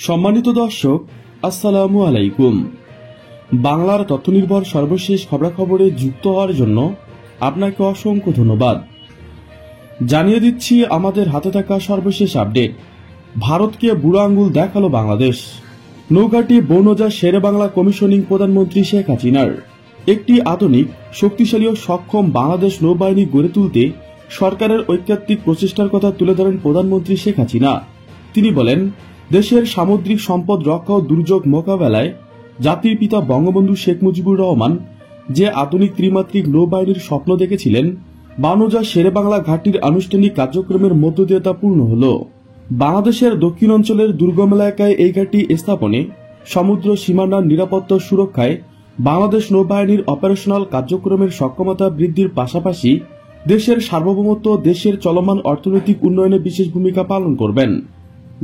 সম্মানিত দর্শক, আসসালামু আলাইকুম। বাংলার তথ্যনির্ভর সর্বশেষ খবরাখবরে যুক্ত হওয়ার জন্য আপনাকে অসংখ্য ধন্যবাদ। জানিয়ে দিচ্ছি আমাদের হাতে থাকা সর্বশেষ আপডেট। ভারতকে বুড়ো আঙ্গুল দেখালো বাংলাদেশ। নৌঘাটি বনজা শেরে বাংলা কমিশনিং প্রধানমন্ত্রী শেখ হাসিনার। একটি আধুনিক, শক্তিশালী ও সক্ষম বাংলাদেশ নৌবাহিনী গড়ে তুলতে সরকারের ঐকান্তিক প্রচেষ্টার কথা তুলে ধরেন প্রধানমন্ত্রী শেখ হাসিনা। তিনি বলেন, দেশের সামুদ্রিক সম্পদ রক্ষা ও দুর্যোগ মোকাবেলায় জাতির পিতা বঙ্গবন্ধু শেখ মুজিবুর রহমান যে আধুনিক ত্রিমাত্রিক নৌবাহিনীর স্বপ্ন দেখেছিলেন, বানজা শেরে বাংলা ঘাটির আনুষ্ঠানিক কার্যক্রমের মধ্য দিয়ে তা পূর্ণ হল। বাংলাদেশের দক্ষিণ অঞ্চলের দুর্গম এলাকায় এই ঘাটি স্থাপনে সমুদ্র সীমানার নিরাপত্তা সুরক্ষায় বাংলাদেশ নৌবাহিনীর অপারেশনাল কার্যক্রমের সক্ষমতা বৃদ্ধির পাশাপাশি দেশের সার্বভৌমত্ব, দেশের চলমান অর্থনৈতিক উন্নয়নে বিশেষ ভূমিকা পালন করবেন।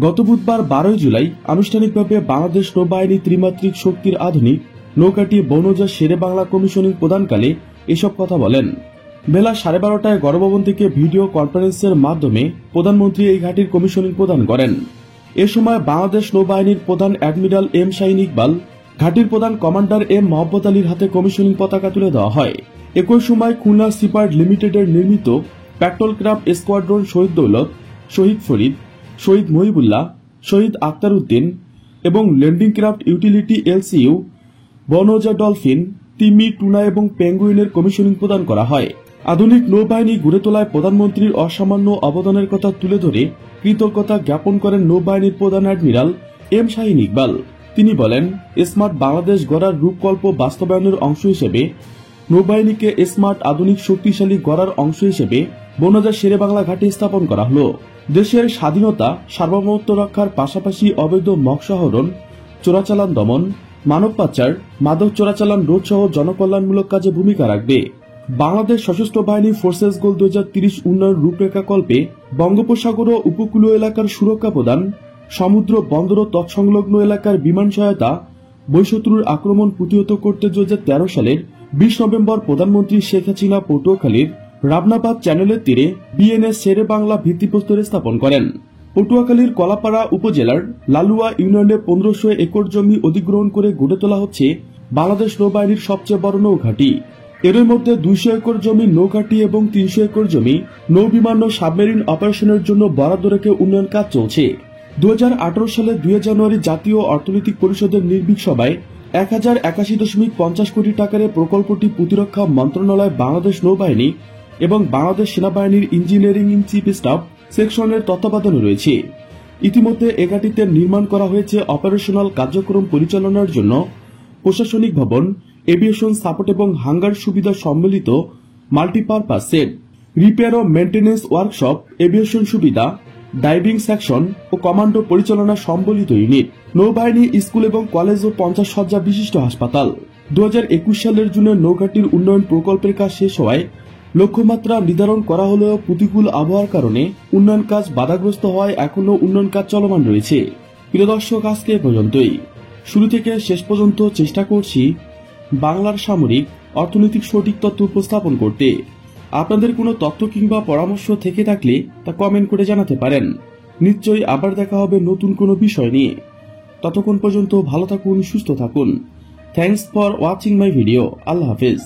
গত বুধবার 12 জুলাই আনুষ্ঠানিকভাবে বাংলাদেশ নৌবাহিনী ত্রিমাত্রিক শক্তির আধুনিক নৌকাটি বনজা শেরে বাংলা কমিশনিং প্রদানকালে এসব কথা বলেন। বেলা 12:30টায় গণভবন থেকে ভিডিও কনফারেন্সের মাধ্যমে প্রধানমন্ত্রী এই ঘাটির কমিশনিং প্রদান করেন। এ সময় বাংলাদেশ নৌবাহিনীর প্রধান অ্যাডমিরাল এম শাহিন ইকবাল, ঘাটির প্রধান কমান্ডার এম মোহাম্মদ আলীর হাতে কমিশনিং পতাকা তুলে দেওয়া হয়। একই সময় খুলনা সিপার্ট লিমিটেডের নির্মিত পেট্রোল ক্রাফট স্কোয়াড্রন শহীদ দৌলত, শহীদ ফরিদ, শহীদ মহিবুল্লাহ, শহীদ আক্তার উদ্দিন এবং ল্যান্ডিং ক্রাফট ইউটিলিটি এলসিইউ, বনজা ডলফিন, তিমি, টুনা এবং পেঙ্গুইনের কমিশনিং প্রদান করা হয়। আধুনিক নৌবাহিনী গড়ে তোলায় প্রধানমন্ত্রীর অসামান্য অবদানের কথা তুলে ধরে কৃতজ্ঞতা জ্ঞাপন করেন নৌবাহিনীর প্রধান অ্যাডমিরাল এম শাহিন ইকবাল। তিনি বলেন, স্মার্ট বাংলাদেশ গড়ার রূপকল্প বাস্তবায়নের অংশ হিসেবে নৌবাহিনীকে স্মার্ট, আধুনিক, শক্তিশালী গড়ার অংশ হিসেবে বনজা শেরে বাংলা ঘাটে স্থাপন করা হল। দেশের স্বাধীনতা, সার্বভৌমত্ব রক্ষার পাশাপাশি অবৈধ মৎস্যাহরণ, চোরাচালান দমন, মানব পাচার, মাদক চোরাচালান রোধ সহ জনকল্যাণমূলক কাজে ভূমিকা রাখবে। বাংলাদেশ সশস্ত্র বাহিনী ফোর্সেস গোল 2030 উন্নয়ন রূপরেখাকল্পে বঙ্গোপসাগর ও উপকূলীয় এলাকার সুরক্ষা প্রদান, সমুদ্র, বন্দর ও তৎসংলগ্ন এলাকার বিমান সহায়তা, বহিঃশত্রুর আক্রমণ প্রতিহত করতে 2013 সালের 20 নভেম্বর প্রধানমন্ত্রী শেখ হাসিনা পটুয়াখালীর রাবনাবাদ চ্যানেলের তীরে বিএনএস শেরে বাংলা ভিত্তিপ্রস্তর স্থাপন করেন। পটুয়াখালীর কলাপাড়া উপজেলার লালুয়া ইউনিয়নে 1500 একর জমি অধিগ্রহণ করে গড়ে তোলা হচ্ছে বাংলাদেশ নৌবাহিনীর সবচেয়ে বড় নৌঘাটি। এর মধ্যে 200 একর জমি নৌঘাটি এবং 300 একর জমি নৌবিমান ও সাবমেরিন অপারেশনের জন্য বরাদ্দ রেখে উন্নয়ন কাজ চলছে। 2018 সালে 2 জানুয়ারি জাতীয় অর্থনৈতিক পরিষদের নির্বাহী সভায় 1081.50 কোটি টাকার প্রকল্পটি প্রতিরক্ষা মন্ত্রণালয়, বাংলাদেশ নৌবাহিনী এবং বাংলাদেশ সেনাবাহিনীর ইঞ্জিনিয়ারিং ইন চিফ স্টাফ সেকশনের তত্ত্বাবধানে রয়েছে। ইতিমধ্যে এ ঘাটিতে নির্মাণ করা হয়েছে অপারেশনাল কার্যক্রম পরিচালনার জন্য প্রশাসনিক ভবন, এভিয়েশন সাপোর্ট এবং হাঙ্গার সুবিধা সম্মিলিত মাল্টিপারপাস সেট, রিপেয়ার ও মেইনটেনেন্স ওয়ার্কশপ, এভিয়েশন সুবিধা, ডাইভিং সেকশন ও কমান্ডো পরিচালনা সম্বলিত ইউনিট, নৌবাহিনী স্কুল এবং কলেজ ও 50 শয্যা বিশিষ্ট হাসপাতাল। 2021 সালের জুনে নৌঘাটির উন্নয়ন প্রকল্পের কাজ শেষ হওয়ায় লক্ষ্যমাত্রা নির্ধারণ করা হলেও প্রতিকূল আবহাওয়ার কারণে উন্নয়ন কাজ বাধাগ্রস্ত হওয়ায় এখনও উন্নয়ন কাজ চলমান রয়েছে। প্রিয় দর্শক, আজকে এ পর্যন্তই। শুরু থেকে শেষ পর্যন্ত চেষ্টা করছি বাংলার সামরিক অর্থনৈতিক সঠিক তথ্য উপস্থাপন করতে। আপনাদের কোনো তথ্য কিংবা পরামর্শ থেকে থাকলে তা কমেন্ট করে জানাতে পারেন। নিশ্চয়ই আবার দেখা হবে নতুন কোনো বিষয় নিয়ে। ততক্ষণ পর্যন্ত ভালো থাকুন, সুস্থ থাকুন। Thanks for watching my video. আল্লাহ হাফেজ।